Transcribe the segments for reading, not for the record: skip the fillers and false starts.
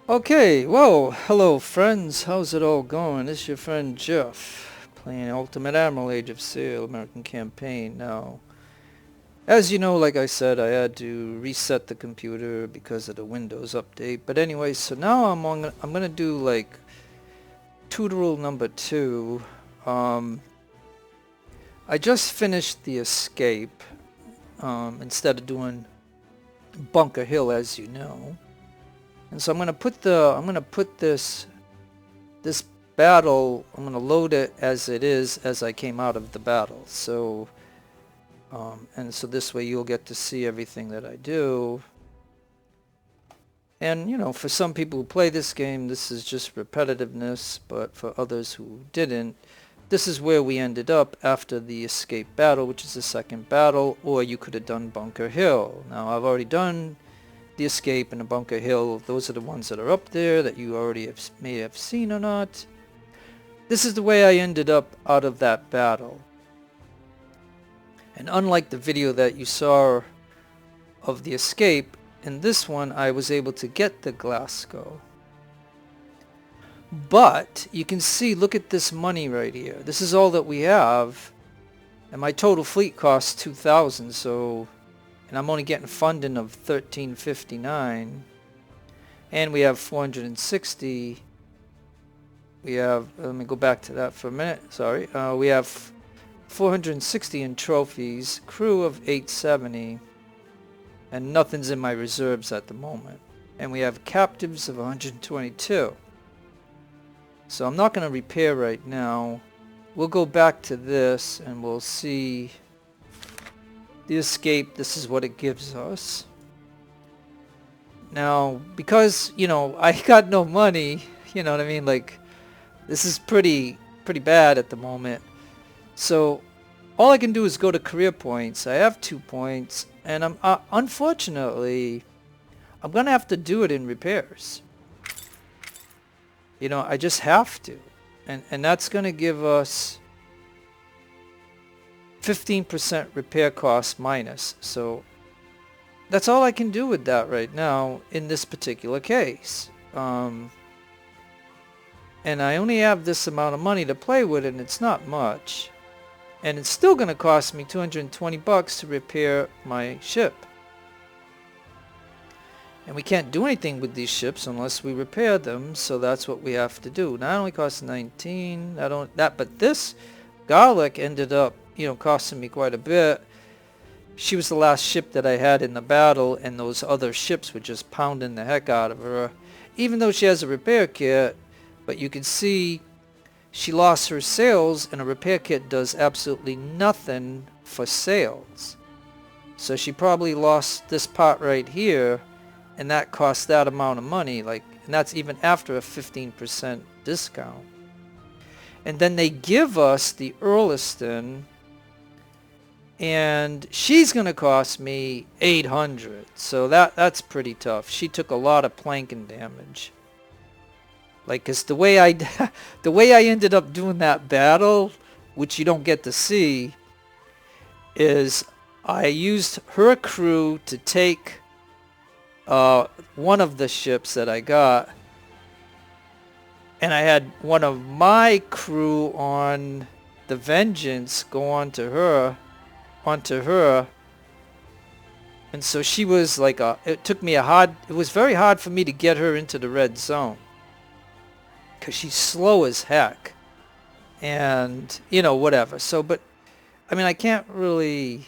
Okay, well, hello friends, how's it all going? This is your friend Jeff, playing Ultimate Admiral Age of Sail American Campaign. Now, as you know, like I said, I had to reset the computer because of the Windows update. But anyway, so now I'm gonna do like tutorial number 2. Um, I just finished the escape, instead of doing Bunker Hill, as you know. And so I'm gonna put this battle, I'm going to load it as it is as I came out of the battle. So, and so this way you'll get to see everything that I do. And, you know, for some people who play this game, this is just repetitiveness, but for others who didn't, this is where we ended up after the escape battle, which is the second battle, or you could have done Bunker Hill. Now, I've already done the escape and the Bunker Hill. Those are the ones that are up there that you already may have seen or not. This is the way I ended up out of that battle. And unlike the video that you saw of the escape, in this one I was able to get the Glasgow. But you can see, look at this money right here. This is all that we have. And my total fleet costs 2,000, so, and I'm only getting funding of 1359. And we have 460. We have, let me go back to that for a minute, sorry. We have 460 in trophies, crew of 870, and nothing's in my reserves at the moment. And we have captives of 122. So I'm not going to repair right now. We'll go back to this and we'll see the escape. This is what it gives us. Now, because, you know, I got no money, you know what I mean, like, this is pretty bad at the moment. So all I can do is go to career points. I have 2 points, and I'm unfortunately I'm gonna have to do it in repairs. You know, I just have to, and that's gonna give us 15% repair cost minus. So that's all I can do with that right now in this particular case. And I only have this amount of money to play with, and it's not much. And it's still going to cost me 220 bucks to repair my ship. And we can't do anything with these ships unless we repair them, so that's what we have to do. Not only costs 19, but this garlic ended up, you know, costing me quite a bit. She was the last ship that I had in the battle, and those other ships were just pounding the heck out of her. Even though she has a repair kit, but you can see she lost her sails, and a repair kit does absolutely nothing for sails. So she probably lost this part right here, and that cost that amount of money, like, and that's even after a 15% discount. And then they give us the Earliston, and she's going to cost me 800. So that's pretty tough. She took a lot of planking damage. Like, 'cause the way I ended up doing that battle, which you don't get to see, is I used her crew to take one of the ships that I got, and I had one of my crew on the Vengeance go onto her, and so she was like it was very hard for me to get her into the red zone. Because she's slow as heck, and you know, whatever. So, but I mean, I can't really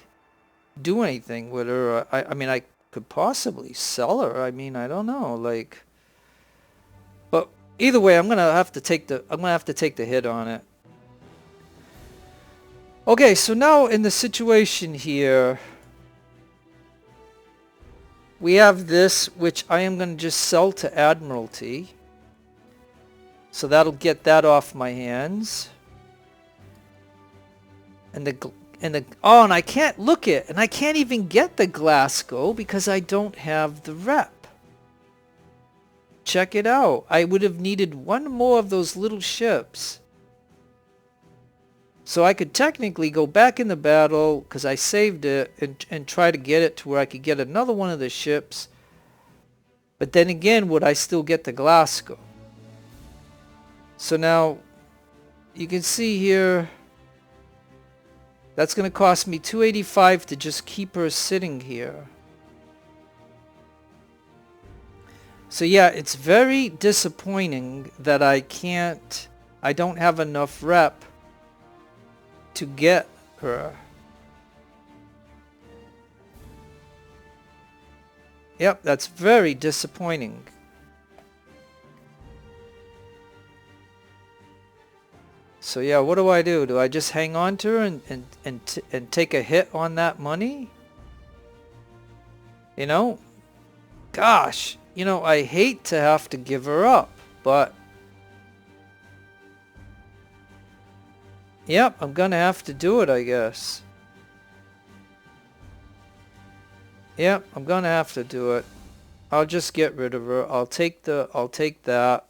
do anything with her. I mean, I could possibly sell her. I mean, I don't know, like, but either way, I'm gonna have to take the hit on it. Okay, so now in the situation here, we have this, which I am gonna just sell to Admiralty. So that'll get that off my hands. And I can't look it, and I can't even get the Glasgow because I don't have the rep. Check it out. I would have needed one more of those little ships. So I could technically go back in the battle, because I saved it, and try to get it to where I could get another one of the ships. But then again, would I still get to Glasgow? So now, you can see here, that's going to cost me 285 to just keep her sitting here. So yeah, it's very disappointing that I don't have enough rep to get her. Yep, that's very disappointing. So yeah, what do I do? Do I just hang on to her and take a hit on that money? You know? Gosh, you know, I hate to have to give her up, but yep, I'm gonna have to do it, I guess. Yep, I'm gonna have to do it. I'll just get rid of her. I'll take that.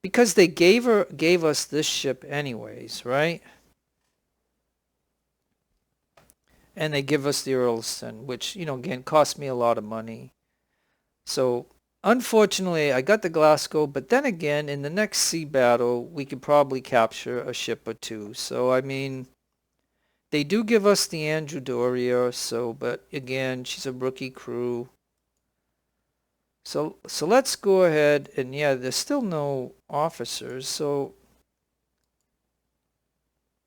Because they gave us this ship anyways, right? And they give us the Earlston, which, you know, again, cost me a lot of money. So, unfortunately, I got the Glasgow, but then again, in the next sea battle, we could probably capture a ship or two. So, I mean, they do give us the Andrew Doria, so, but again, she's a rookie crew. So let's go ahead, and yeah, there's still no officers, so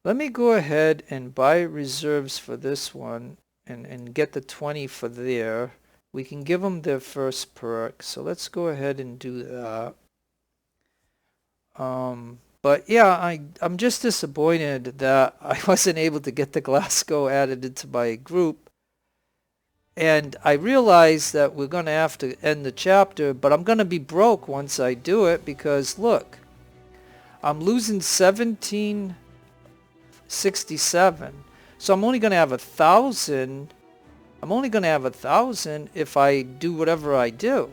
let me go ahead and buy reserves for this one and get the 20 for there. We can give them their first perk, so let's go ahead and do that. But yeah, I'm just disappointed that I wasn't able to get the Glasgow added into my group. And I realize that we're going to have to end the chapter, but I'm going to be broke once I do it because look, I'm losing 1767. So I'm only going to have 1,000. I'm only going to have 1,000 if I do whatever I do.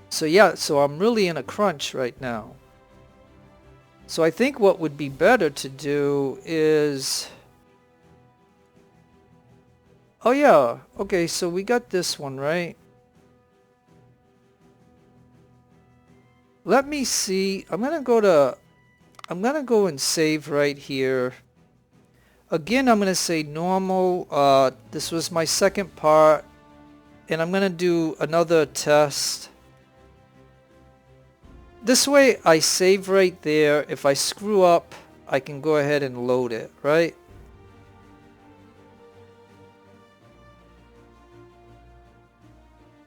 So yeah, so I'm really in a crunch right now. So I think what would be better to do is... Oh yeah, okay, so we got this one, right? Let me see. I'm gonna go and save right here. Again, I'm gonna say normal. This was my second part, and I'm gonna do another test. This way I save right there. If I screw up, I can go ahead and load it, right?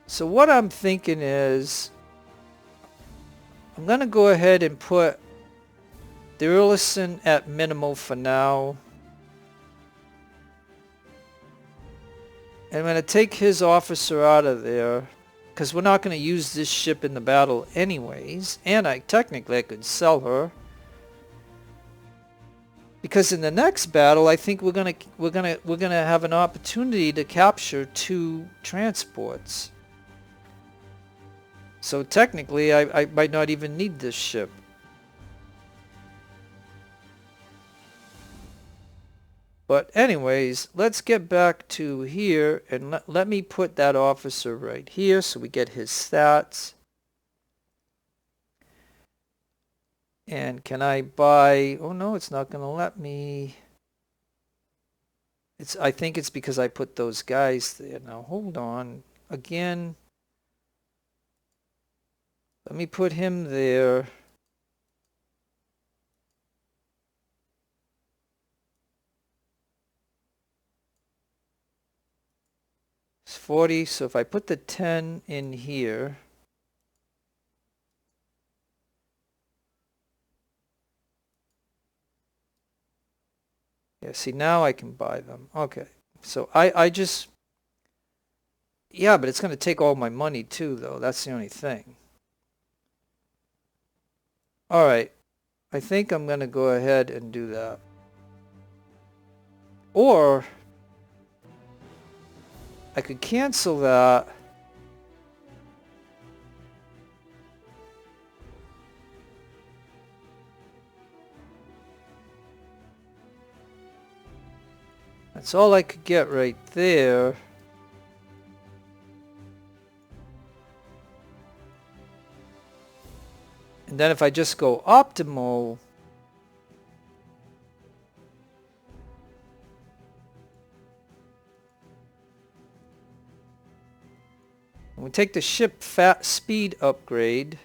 So what I'm thinking is, I'm going to go ahead and put the Earlston at minimal for now. And I'm going to take his officer out of there, because we're not going to use this ship in the battle anyways. And technically I could sell her. Because in the next battle, I think we're gonna have an opportunity to capture 2 transports. So technically, I might not even need this ship. But anyways, let's get back to here, and let me put that officer right here so we get his stats. And can I buy... Oh no, it's not going to let me. I think it's because I put those guys there. Now hold on. Again... Let me put him there. It's 40, so if I put the 10 in here, yeah, see, now I can buy them. Okay, so I just, yeah, but it's going to take all my money too, though. That's the only thing. All right, I think I'm going to go ahead and do that. Or I could cancel that. That's all I could get right there. And then if I just go optimal, and we take the ship speed upgrade.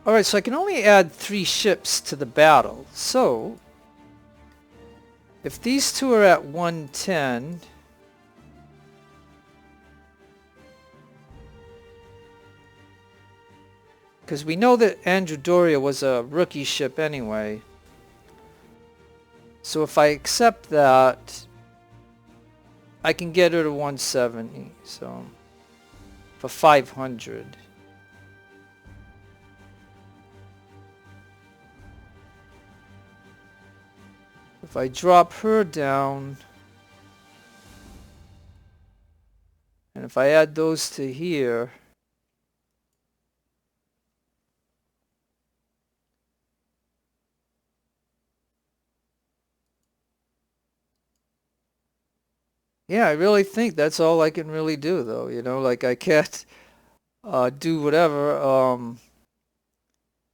Alright, so I can only add 3 ships to the battle. So, if these two are at 110, because we know that Androdoria was a rookie ship anyway. So if I accept that, I can get her to 170. So, for 500. If I drop her down, and if I add those to here, yeah, I really think that's all I can really do, though. You know, like I can't do whatever.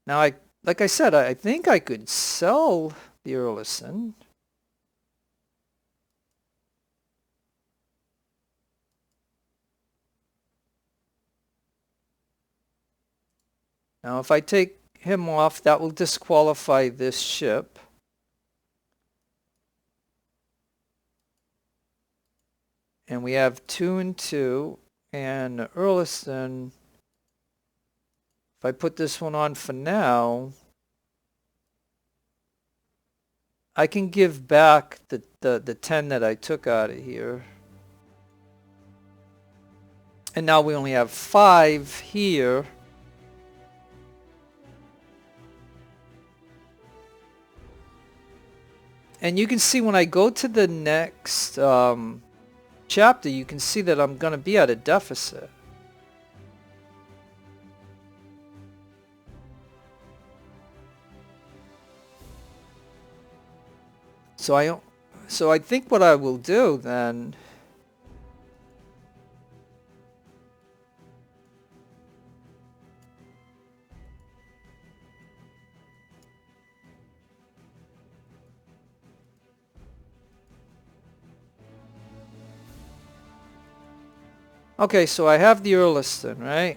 Now, like I said, I think I could sell the Earlison. Now, if I take him off, that will disqualify this ship. And we have 2 and 2. And Earlison, if I put this one on for now, I can give back the 10 that I took out of here. And now we only have 5 here. And you can see when I go to the next chapter, you can see that I'm going to be at a deficit. So I think what I will do then, okay, so I have the Earlison, right?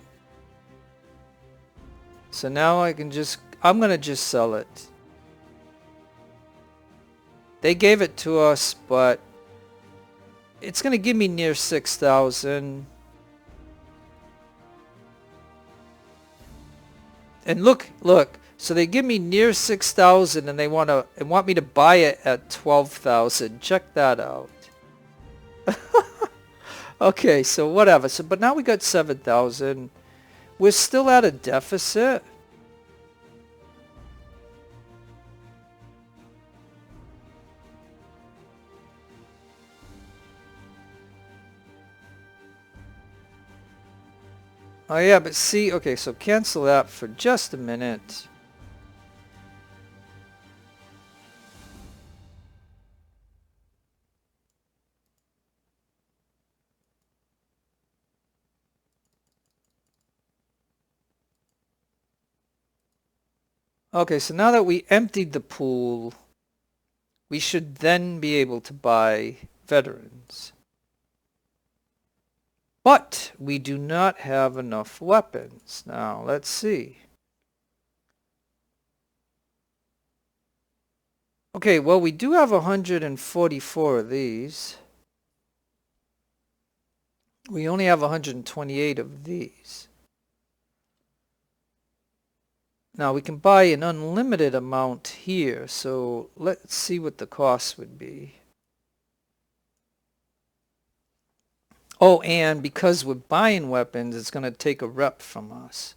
So now I'm going to just sell it. They gave it to us, but it's going to give me near 6,000. And look, so they give me near 6,000 and they want me to buy it at 12,000. Check that out. Okay, so whatever. So but now we got 7,000. We're still at a deficit. Oh yeah, but see, okay, so cancel that for just a minute. Okay, so now that we emptied the pool, we should then be able to buy veterans. But we do not have enough weapons. Now, let's see. Okay, well, we do have 144 of these. We only have 128 of these. Now, we can buy an unlimited amount here, so let's see what the cost would be. Oh, and because we're buying weapons, it's going to take a rep from us.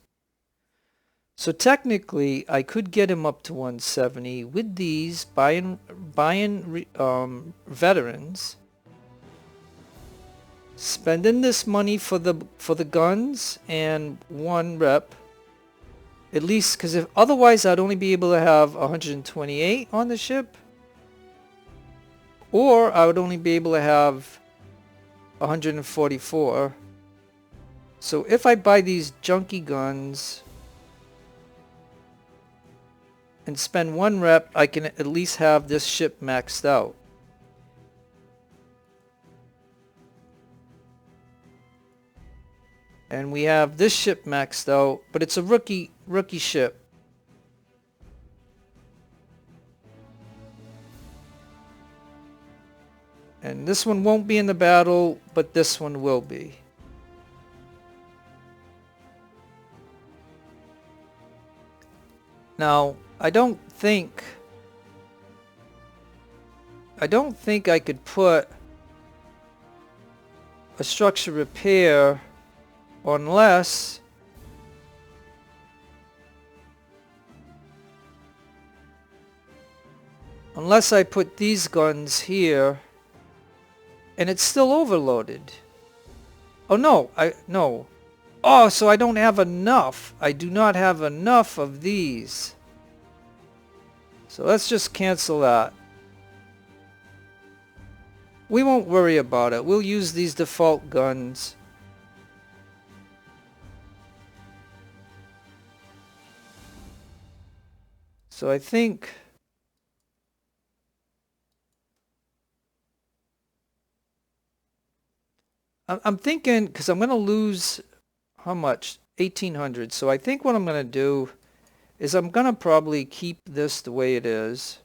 So technically, I could get him up to 170 with these, buying veterans. spending this money for the guns and 1 rep. At least, because if otherwise I'd only be able to have 128 on the ship. Or I would only be able to have 144. So if I buy these junky guns and spend 1 rep, I can at least have this ship maxed out. And we have this ship maxed out, but it's a rookie ship. And this one won't be in the battle, but this one will be. Now, I don't think I could put a structure repair unless I put these guns here and it's still overloaded. Oh no, no. Oh, so I don't have enough. I do not have enough of these. So let's just cancel that. We won't worry about it. We'll use these default guns. So I think I'm thinking, because I'm going to lose how much? 1,800. So I think what I'm going to do is I'm going to probably keep this the way it is.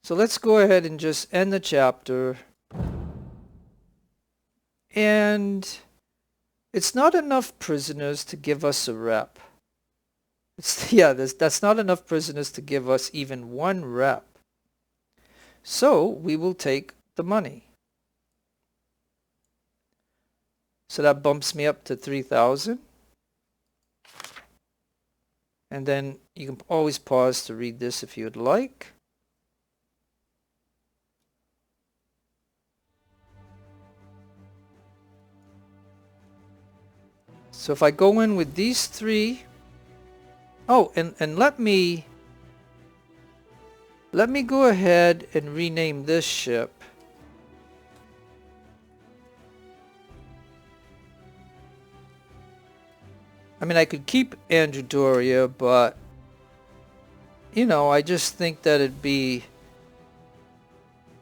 So let's go ahead and just end the chapter. And it's not enough prisoners to give us a rep. That's not enough prisoners to give us even 1 rep. So we will take the money. So that bumps me up to 3,000. And then you can always pause to read this if you'd like. So if I go in with these 3, oh, and let me go ahead and rename this ship. I mean, I could keep Andrew Doria, but you know, I just think that it'd be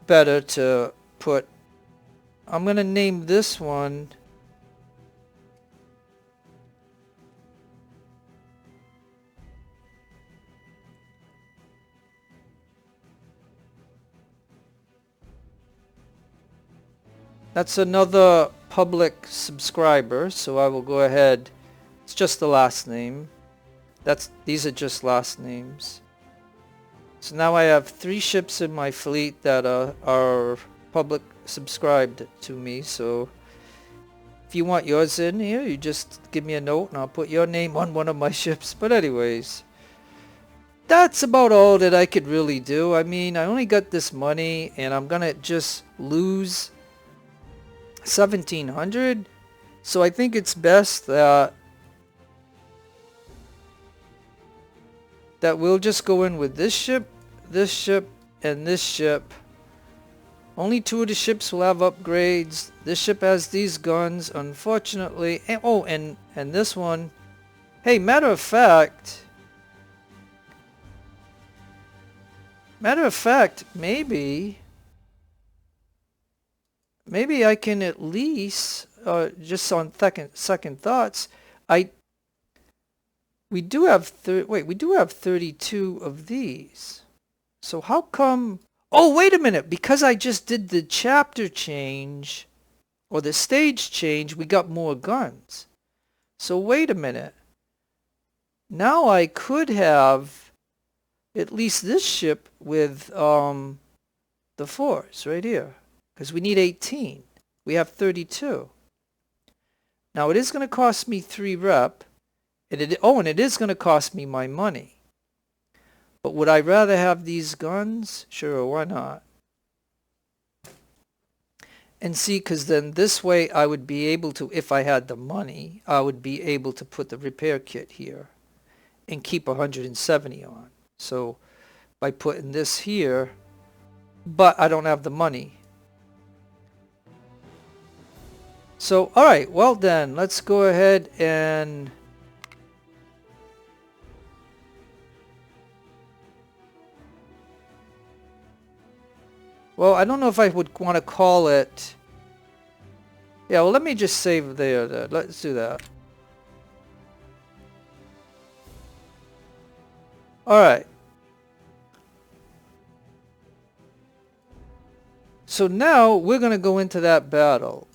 better to put, I'm gonna name this one that's another public subscriber, so I will go ahead. It's just the last name. These are just last names. So now I have 3 ships in my fleet that are public subscribed to me. So if you want yours in here, you just give me a note and I'll put your name on one of my ships. But anyways, that's about all that I could really do. I mean, I only got this money and I'm gonna just lose 1,700. So I think it's best that we'll just go in with this ship, and this ship. Only 2 of the ships will have upgrades. This ship has these guns, unfortunately. And, oh, and this one. Hey, matter of fact, maybe I can at least, just on second thoughts, we do have 32 of these. So how come? Oh, wait a minute! Because I just did the chapter change, or the stage change, we got more guns. So wait a minute. Now I could have at least this ship with the 4s right here. Because we need 18. We have 32. Now it is going to cost me 3 rep. And it is going to cost me my money. But would I rather have these guns? Sure, why not? And see, because then this way I would be able to, if I had the money, I would be able to put the repair kit here and keep 170 on. So by putting this here, but I don't have the money. So, all right, well then, let's go ahead and well, I don't know if I would want to call it. Yeah, well, let me just save there. Let's do that. All right. So now we're going to go into that battle.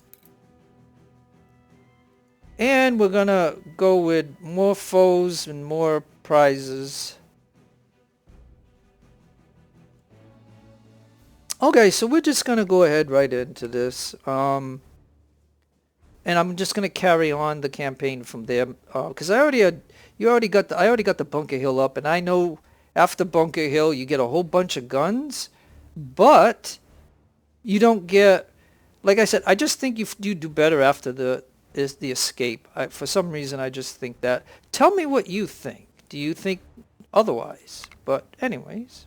And we're going to go with more foes and more prizes. Okay, so we're just going to go ahead right into this. And I'm just going to carry on the campaign from there. Because I already got the Bunker Hill up. And I know after Bunker Hill you get a whole bunch of guns. But you don't get, like I said, I just think you do better after the escape. For some reason, I just think that. Tell me what you think. Do you think otherwise? But anyways.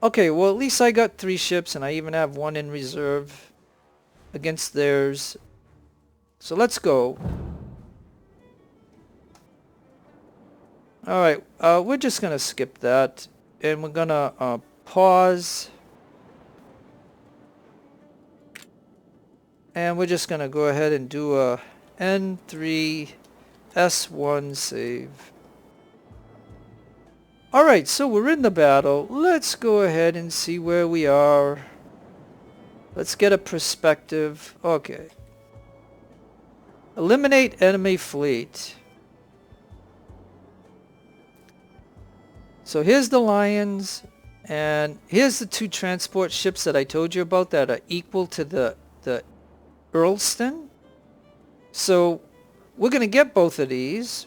Okay, well, at least I got 3 ships, and I even have 1 in reserve against theirs. So let's go. Alright, we're just going to skip that. And we're going to pause. And we're just going to go ahead and do a N3 S1 save. Alright, so we're in the battle. Let's go ahead and see where we are. Let's get a perspective. Okay. Eliminate enemy fleet. So here's the Lions. And here's the 2 transport ships that I told you about that are equal to the Earlston. So we're going to get both of these.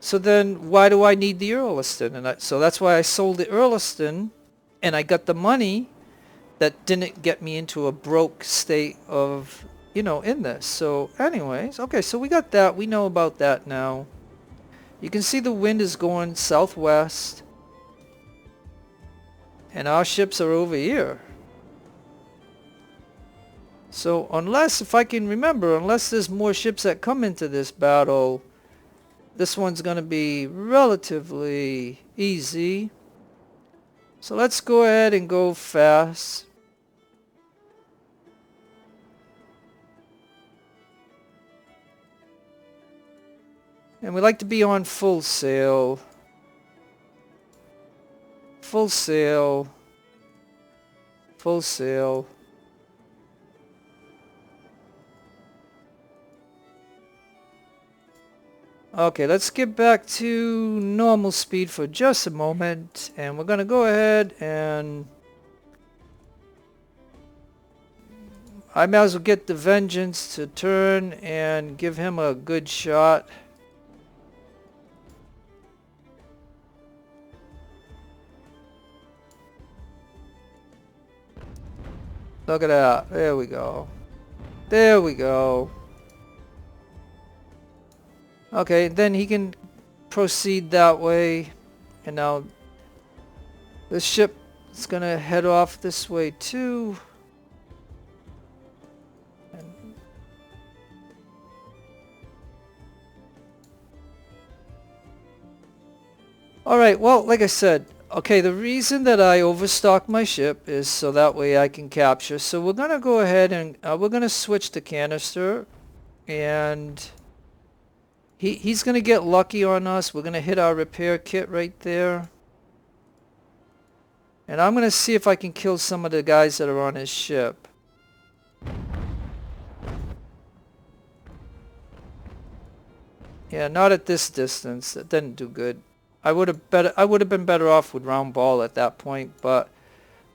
So then why do I need the Earlston? And so that's why I sold the Earlston and I got the money that didn't get me into a broke state of, in this. So anyways, okay, so we got that. We know about that now. You can see the wind is going southwest. And our ships are over here. So unless, if I can remember, unless there's more ships that come into this battle, this one's going to be relatively easy. So let's go ahead and go fast. And we like to be on full sail. Full sail. Full sail. Okay, let's get back to normal speed for just a moment. And we're going to go ahead and I might as well get the Vengeance to turn and give him a good shot. Look at that. There we go. There we go. Okay, then he can proceed that way. And now the ship is going to head off this way too. Alright, well, like I said, okay, the reason that I overstock my ship is so that way I can capture. So we're going to go ahead and we're going to switch to canister. And he's going to get lucky on us. We're going to hit our repair kit right there. And I'm going to see if I can kill some of the guys that are on his ship. Yeah, not at this distance. That didn't do good. I would have been better off with round ball at that point, but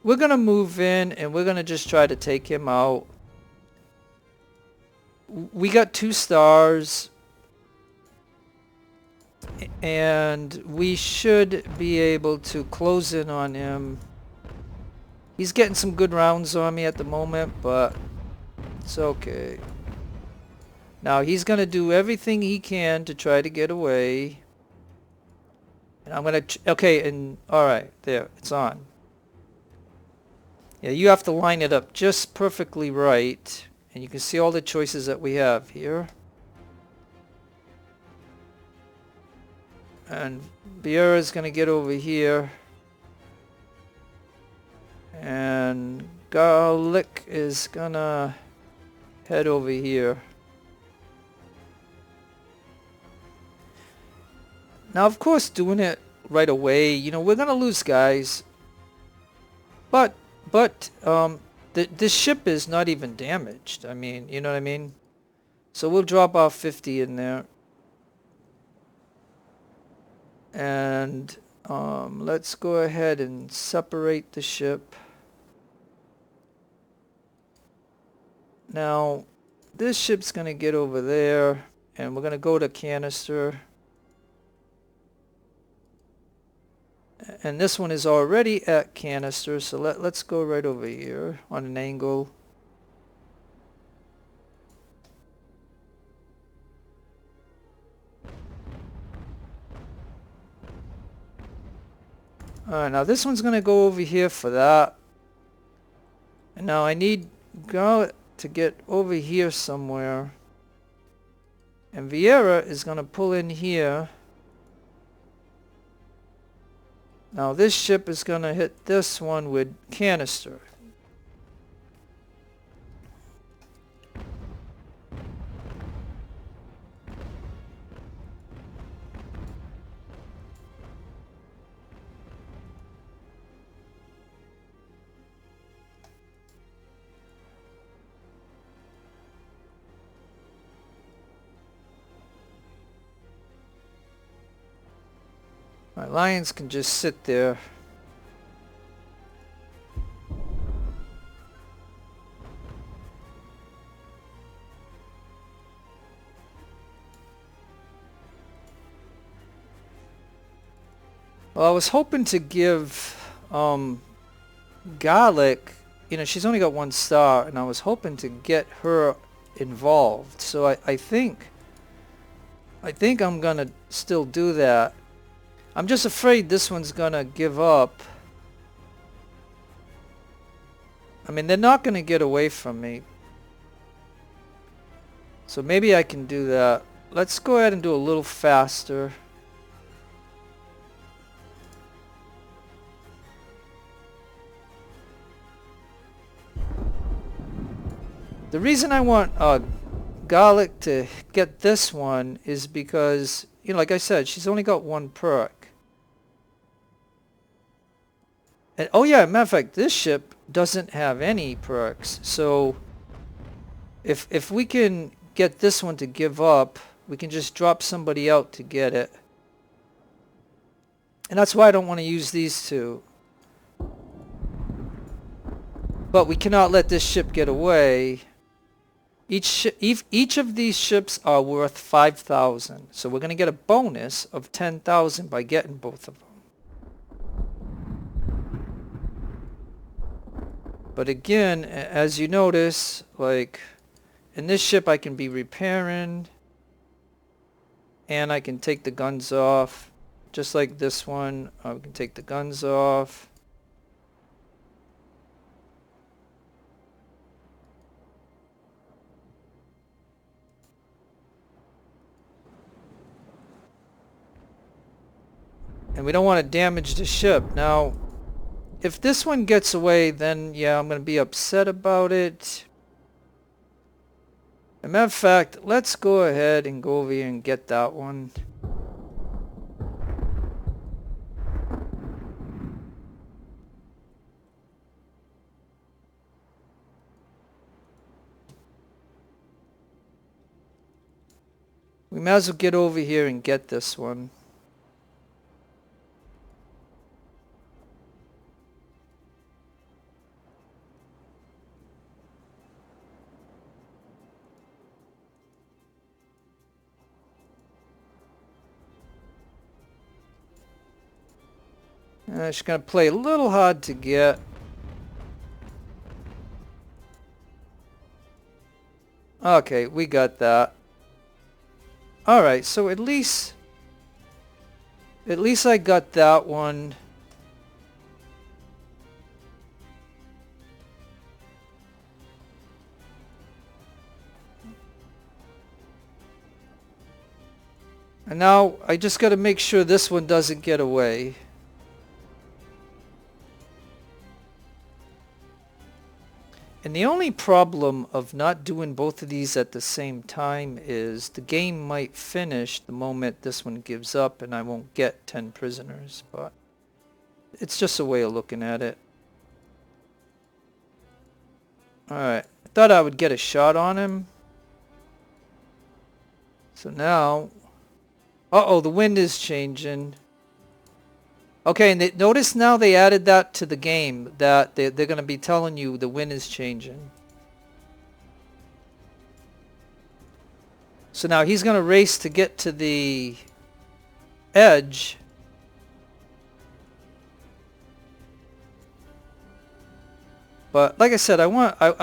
we're going to move in and we're going to just try to take him out. We got 2 stars. and we should be able to close in on him. He's getting some good rounds on me at the moment, but it's okay. Now he's gonna do everything he can to try to get away. And I'm gonna, okay, and alright, there, it's on. Yeah, you have to line it up just perfectly right. And you can see all the choices that we have here. And Vieira's gonna get over here. And Garlic is gonna head over here. Now, of course, doing it right away, you know, we're gonna lose guys. But this ship is not even damaged. I mean, you know what I mean? So we'll drop off 50 in there. And let's go ahead and separate the ship. Now, this ship's gonna get over there, and we're gonna go to canister. And this one is already at canister, so let's go right over here on an angle. Alright, now this one's gonna go over here for that. And now I need Garlic to get over here somewhere. And Vieira is gonna pull in here. Now this ship is gonna hit this one with canister. My lions can just sit there. Well, I was hoping to give Garlic, you know, she's only got 1 star, and I was hoping to get her involved. So I think I'm gonna still do that. I'm just afraid this one's gonna give up. I mean, they're not gonna get away from me. So maybe I can do that. Let's go ahead and do a little faster. The reason I want Garlic to get this one is because, you know, like I said, she's only got 1 perk. And, oh yeah, matter of fact, this ship doesn't have any perks. So if we can get this one to give up, we can just drop somebody out to get it. And that's why I don't want to use these two. But we cannot let this ship get away. Each of these ships are worth 5,000. So we're going to get a bonus of 10,000 by getting both of them. But again, as you notice, like in this ship I can be repairing, and I can take the guns off. Just like this one, we can take the guns off. And we don't want to damage the ship. Now, if this one gets away, then yeah, I'm going to be upset about it. As a matter of fact, let's go ahead and go over here and get that one. We might as well get over here and get this one. She's going to play a little hard to get. Okay, we got that. Alright, so at least I got that one. And now I just got to make sure this one doesn't get away. And the only problem of not doing both of these at the same time is the game might finish the moment this one gives up and I won't get 10 prisoners, but it's just a way of looking at it. Alright, I thought I would get a shot on him. So now, uh-oh, the wind is changing. Okay, and notice now they added that to the game, that they're going to be telling you the wind is changing. So now he's going to race to get to the edge. But like I said, I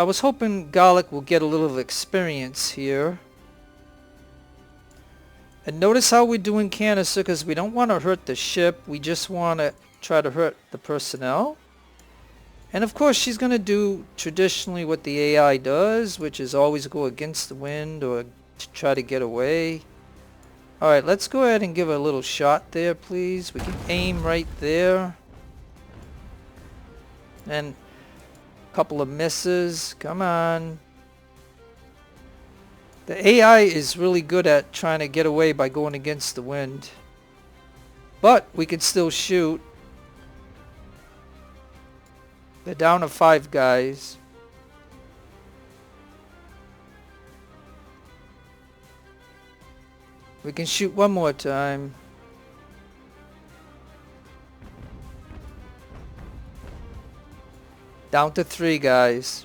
was hoping Garlic will get a little experience here. And notice how we're doing canister, because we don't want to hurt the ship. We just want to try to hurt the personnel. And of course she's going to do traditionally what the AI does, which is always go against the wind or try to get away. Alright, let's go ahead and give her a little shot there, please. We can aim right there. And a couple of misses. Come on. The AI is really good at trying to get away by going against the wind. But we can still shoot. They're down to 5 guys. We can shoot one more time. Down to 3 guys.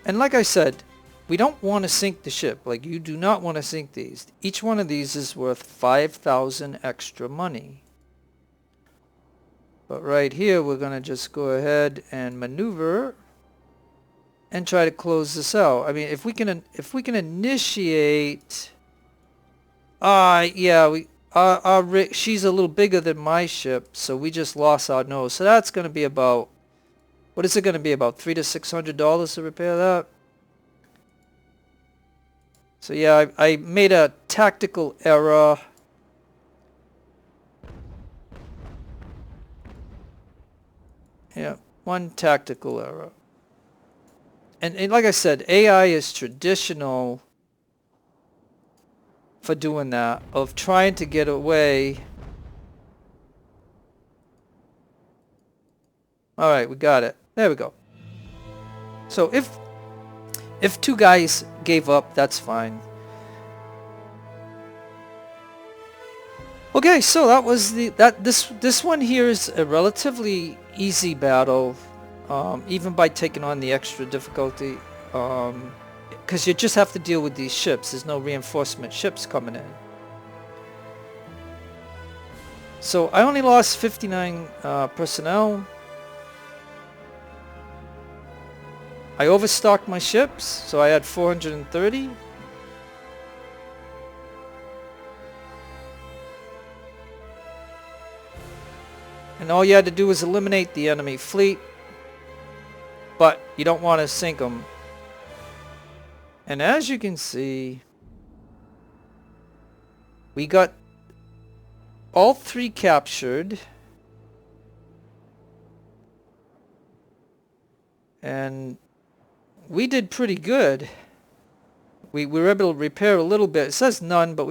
And like I said, we don't want to sink the ship. Like, you do not want to sink these. Each one of these is worth 5,000 extra money. But right here, we're going to just go ahead and maneuver and try to close this out. I mean, if we can initiate, yeah, she's a little bigger than my ship, so we just lost our nose. So that's going to be about, what is it going to be, about $300 to $600 to repair that? So yeah, I made a tactical error. Yeah, one tactical error. And like I said, AI is traditional for doing that, of trying to get away. Alright, we got it. There we go. So if 2 guys gave up, that's fine. Okay, so that was this one here is a relatively easy battle, even by taking on the extra difficulty, because you just have to deal with these ships. There's no reinforcement ships coming in. So I only lost 59 personnel. I overstocked my ships, so I had 430. And all you had to do was eliminate the enemy fleet, but you don't want to sink them. And as you can see, we got all 3 captured. And we did pretty good. We were able to repair a little bit. It says none, but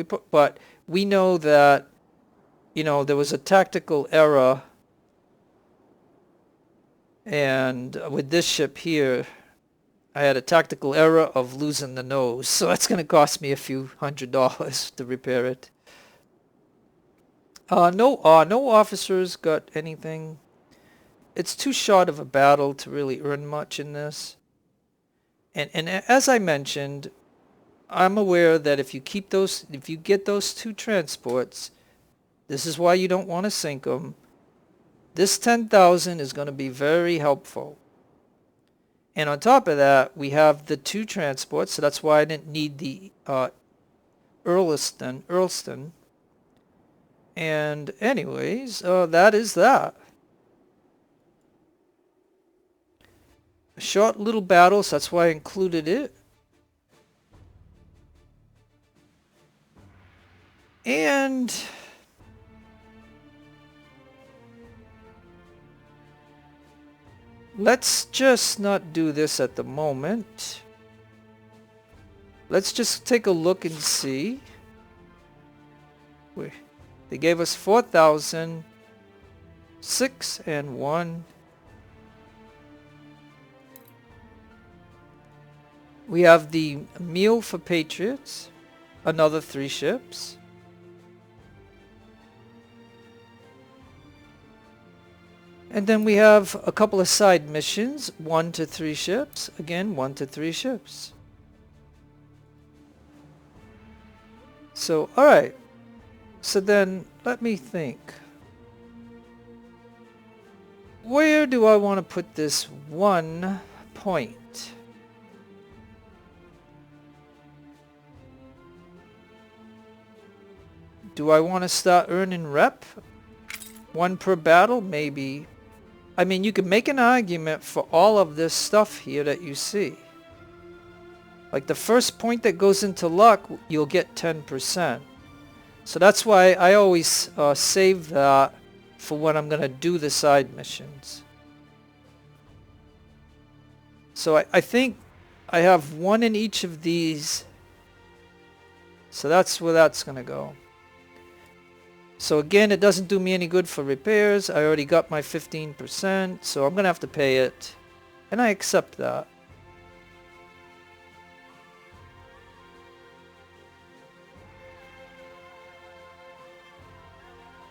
we know that, you know, there was a tactical error. And with this ship here, I had a tactical error of losing the nose. So that's going to cost me a few $100s to repair it. No officers got anything. It's too short of a battle to really earn much in this. And as I mentioned, I'm aware that if you get those 2 transports, This is why you don't want to sink them. This 10,000 is going to be very helpful. And on top of that, we have the 2 transports, so that's why I didn't need the Earlston. And anyways, that is that. A short little battle, so that's why I included it. And let's just not do this at the moment. Let's just take a look and see. They gave us 4,000, 6 and 1. We have the meal for Patriots, another 3 ships. And then we have a couple of side missions, 1 to 3 ships. Again, 1 to 3 ships. So, alright. So then, let me think. Where do I want to put this 1 point? Do I want to start earning rep? 1 per battle? Maybe. I mean, you can make an argument for all of this stuff here that you see. Like the first point that goes into luck, you'll get 10%. So that's why I always save that for when I'm going to do the side missions. So I think I have 1 in each of these. So that's where that's going to go. So again, it doesn't do me any good for repairs. I already got my 15%, so I'm going to have to pay it. And I accept that.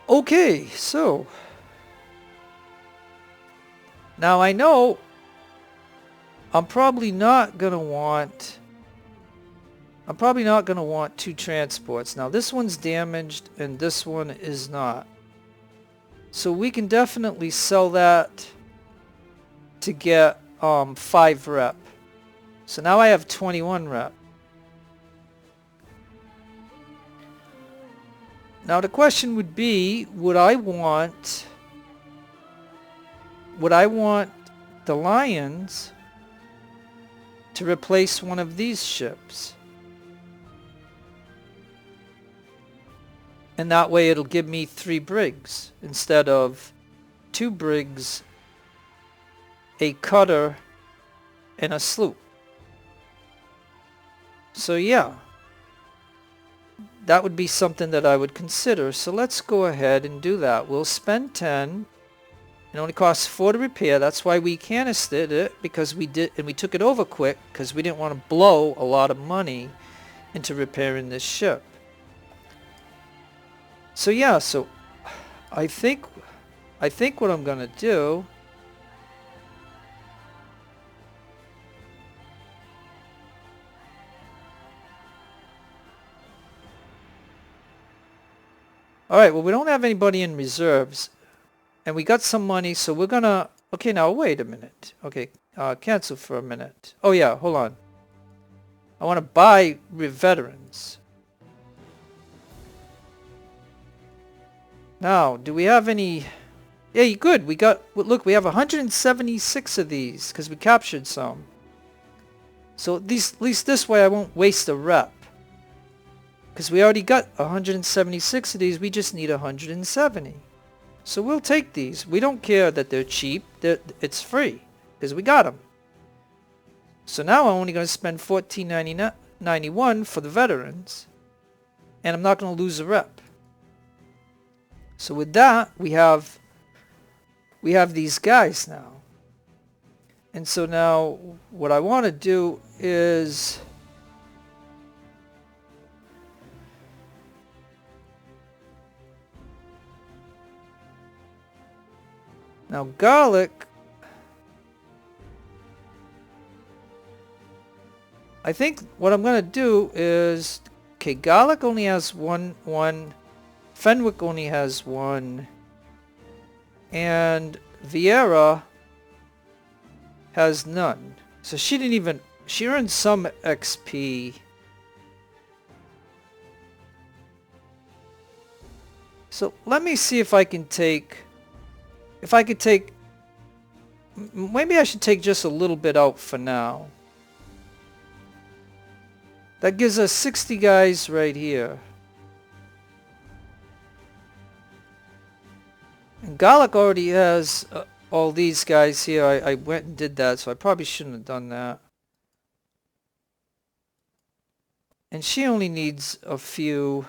Okay, so now I know I'm probably not going to want 2 transports. Now this one's damaged and this one is not. So we can definitely sell that to get 5 rep. So now I have 21 rep. Now the question would be, would I want the Lions to replace one of these ships? And that way it'll give me 3 brigs instead of 2 brigs, a cutter, and a sloop. So yeah, that would be something that I would consider. So let's go ahead and do that. We'll spend 10. It only costs 4 to repair. That's why we canistered it, because we took it over quick because we didn't want to blow a lot of money into repairing this ship. So yeah, so I think what I'm gonna do alright, well we don't have anybody in reserves and we got some money, so we're gonna okay, now wait a minute. Okay, cancel for a minute. Oh yeah, hold on. I want to buy veterans. Now, do we have any... Yeah, good. We got... Look, we have 176 of these because we captured some. So at least this way I won't waste a rep. Because we already got 176 of these. We just need 170. So we'll take these. We don't care that they're cheap. It's free because we got them. So now I'm only going to spend $14.91 for the veterans. And I'm not going to lose a rep. So with that, we have these guys now. And so now what I want to do is now garlic, I think what I'm going to do is, okay, garlic only has one Fenwick only has one. And Vieira has none. So she didn't even... She earned some XP. So let me see if I can take... If I could take... Maybe I should take just a little bit out for now. That gives us 60 guys right here. And Garlic already has all these guys here. I went and did that, so I probably shouldn't have done that. And she only needs a few.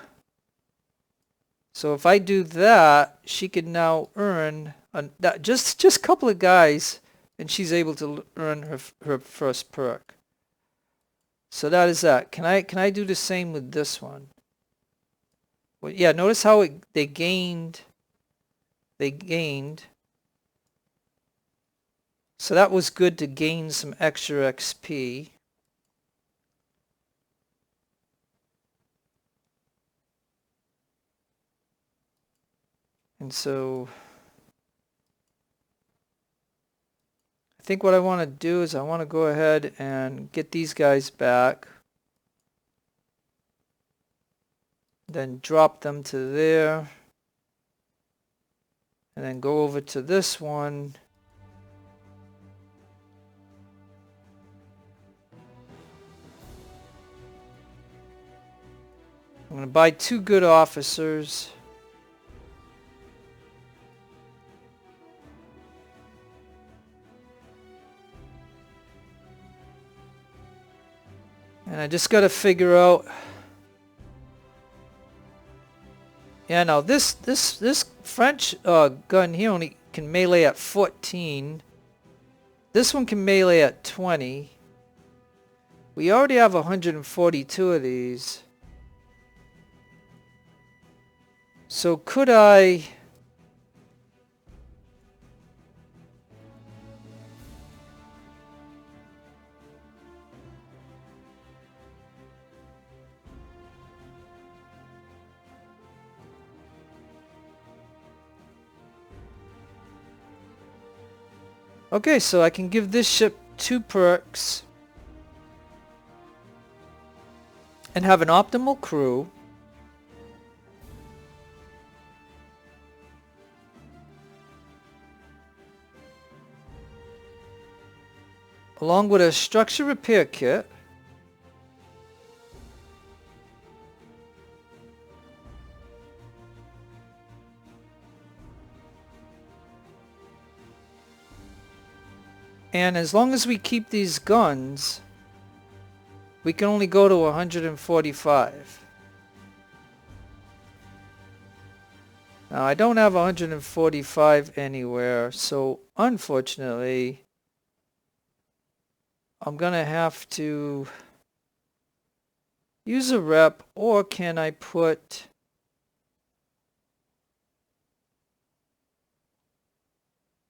So if I do that, she can now earn just a couple of guys, and she's able to earn her first perk. So that is that. Can I do the same with this one? Well, yeah, notice how they gained. So that was good to gain some extra XP. And so I think what I want to do is I want to go ahead and get these guys back. Then drop them to there. And then go over to this one. I'm going to buy 2 good officers. And I just got to figure out... Yeah, now this French gun here only can melee at 14. This one can melee at 20. We already have 142 of these. So could I... Okay, so I can give this ship 2 perks and have an optimal crew. Along with a structure repair kit. And as long as we keep these guns, we can only go to 145. Now I don't have 145 anywhere, so unfortunately I'm gonna have to use a rep, or can I put...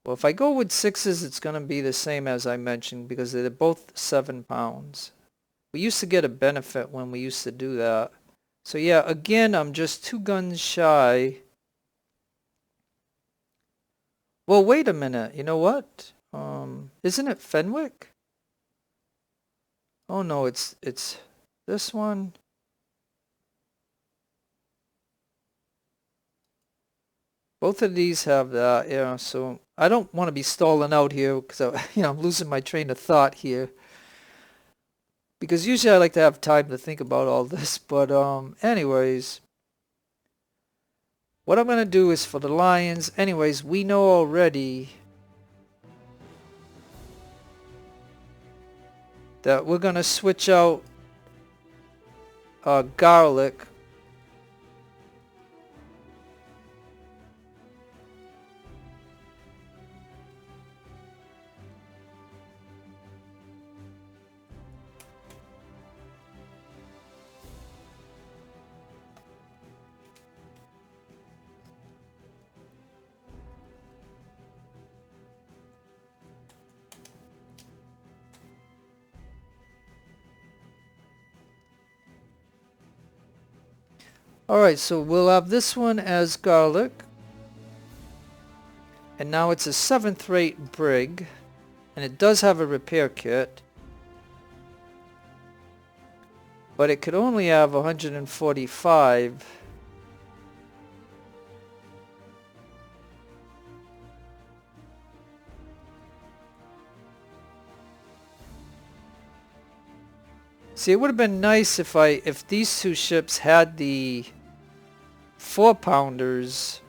Well, if I go with 6s, it's going to be the same as I mentioned, because they're both 7 pounds. We used to get a benefit when we used to do that. So yeah, again, I'm just 2 guns shy. Well, wait a minute. You know what? Isn't it Fenwick? Oh no, it's this one. Both of these have that, yeah, so I don't want to be stalling out here because I'm losing my train of thought here. Because usually I like to have time to think about all this, but anyways, what I'm going to do is for the Lions, anyways, we know already that we're going to switch out Garlic. Alright, so we'll have this one as garlic. And now it's a 7th rate brig. And it does have a repair kit. But it could only have 145. See, it would have been nice if these two ships had the 4-pounders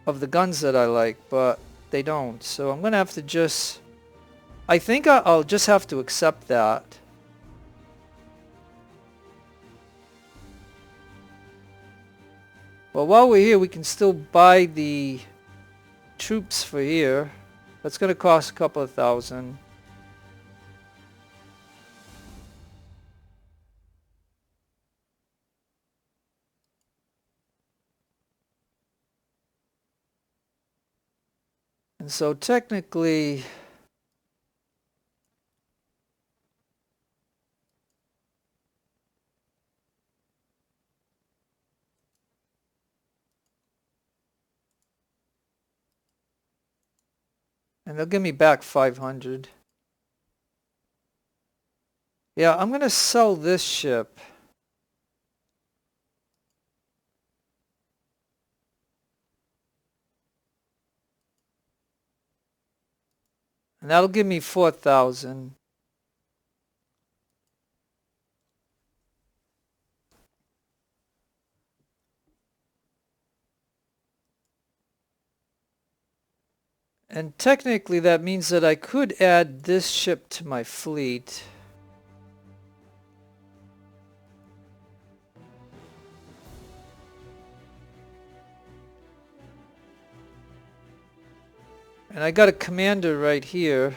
of the guns that I like, but they don't. So I'm gonna have to just, I think I'll just have to accept that. Well, while we're here, we can still buy the troops for here. That's gonna cost a couple of thousand. And so technically, and they'll give me back 500. Yeah, I'm gonna sell this ship. And that'll give me 4,000. And technically that means that I could add this ship to my fleet. And I got a commander right here.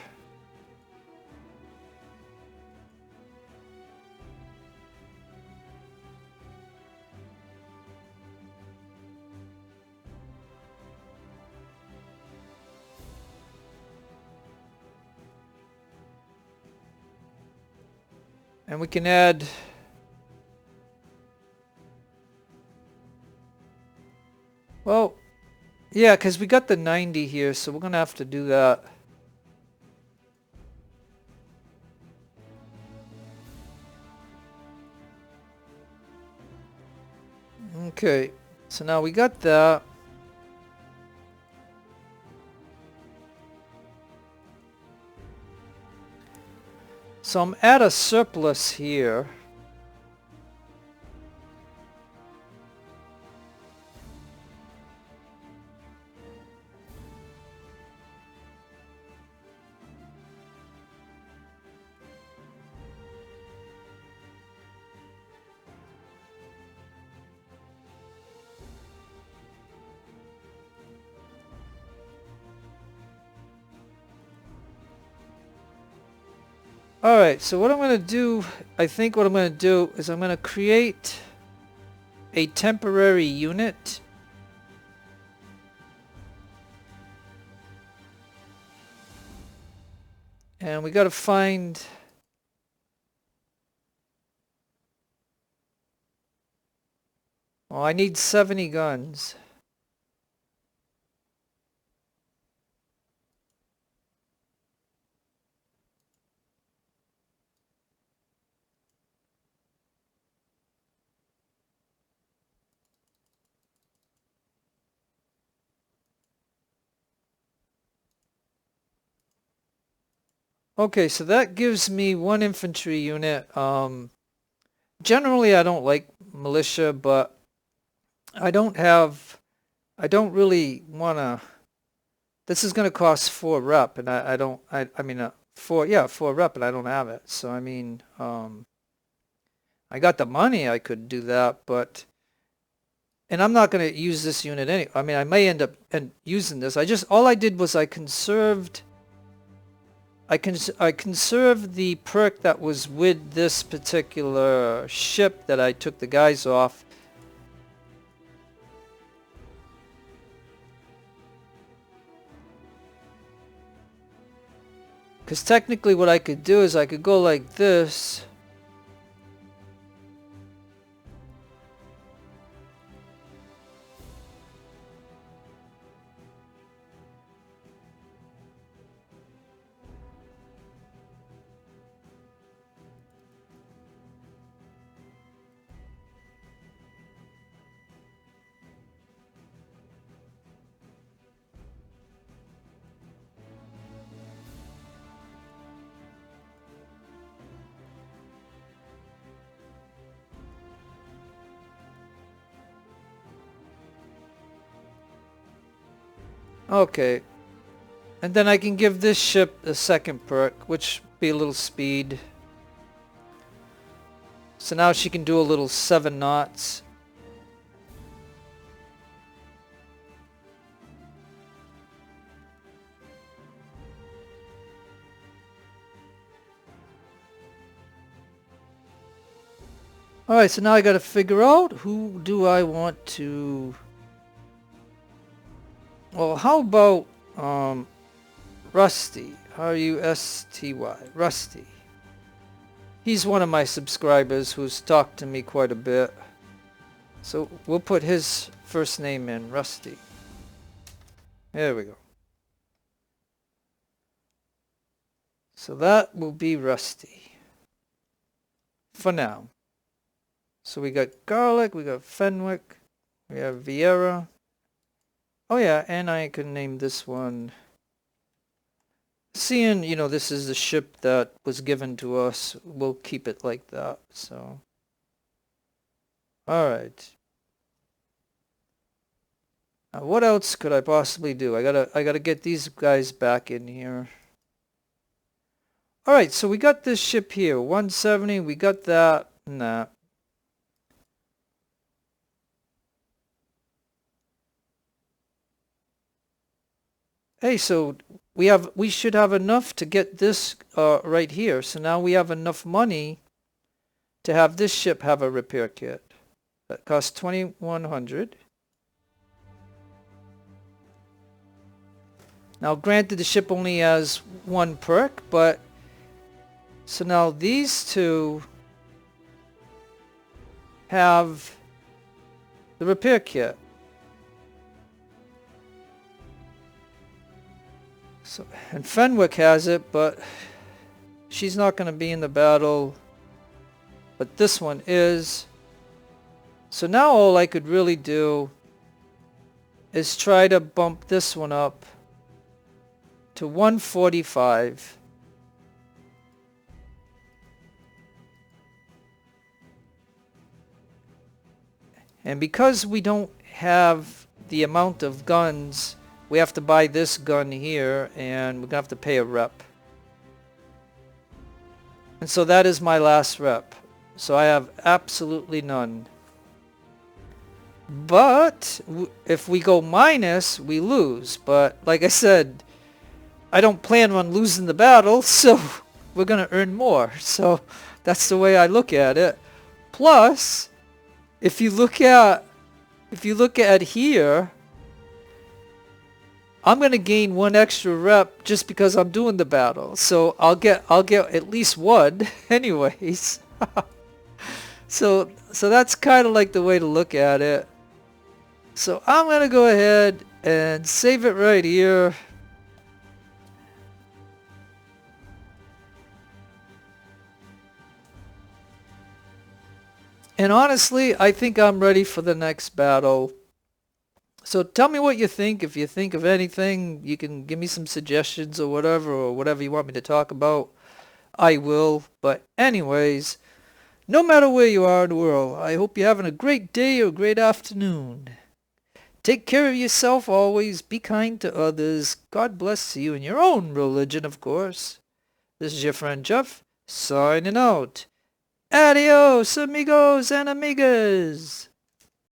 And we can add well, yeah, because we got the 90 here, so we're gonna have to do that. Okay, so now we got that. So I'm at a surplus here. Alright, so what I'm going to do, I think what I'm going to do is I'm going to create a temporary unit. And we got to find... Oh, I need 70 guns. Okay, so that gives me one infantry unit. Generally, I don't like militia, but I don't really want to... This is going to cost 4 rep, and I don't... I mean, 4 rep, and I don't have it. So, I mean, I got the money, I could do that, but... And I'm not going to use this unit anyway. I mean, I may end up using this. All I did was I conserved... I conserved the perk that was with this particular ship that I took the guys off. Because technically what I could do is I could go like this. Okay. And then I can give this ship a second perk, which be a little speed. So now she can do a little 7 knots. Alright, so now I gotta figure out who do I want to... Well, how about, Rusty? R-U-S-T-Y. Rusty. He's one of my subscribers who's talked to me quite a bit. So we'll put his first name in, Rusty. There we go. So that will be Rusty. For now. So we got Garlic, we got Fenwick, we have Vieira. Oh yeah, and I can name this one. Seeing, you know, this is the ship that was given to us, we'll keep it like that, so. Alright. Now what else could I possibly do? I gotta get these guys back in here. Alright, so we got this ship here, 170, we got that and that. Hey, so we should have enough to get this right here. So now we have enough money to have this ship have a repair kit. That costs 2,100. Now granted the ship only has 1 perk, but so now these two have the repair kit. So, and Fenwick has it, but she's not going to be in the battle. But this one is. So now all I could really do is try to bump this one up to 145. And because we don't have the amount of guns, we have to buy this gun here, and we're gonna have to pay a rep. And so that is my last rep. So I have absolutely none. But if we go minus, we lose. But like I said, I don't plan on losing the battle, so we're gonna earn more. So that's the way I look at it. Plus, if you look at here, I'm gonna gain 1 extra rep just because I'm doing the battle. So I'll get at least 1 anyways. So that's kind of like the way to look at it. So I'm gonna go ahead and save it right here. And honestly, I think I'm ready for the next battle. So tell me what you think. If you think of anything, you can give me some suggestions or whatever you want me to talk about. I will. But anyways, no matter where you are in the world, I hope you're having a great day or great afternoon. Take care of yourself always. Be kind to others. God bless you in your own religion, of course. This is your friend Jeff, signing out. Adios, amigos and amigas.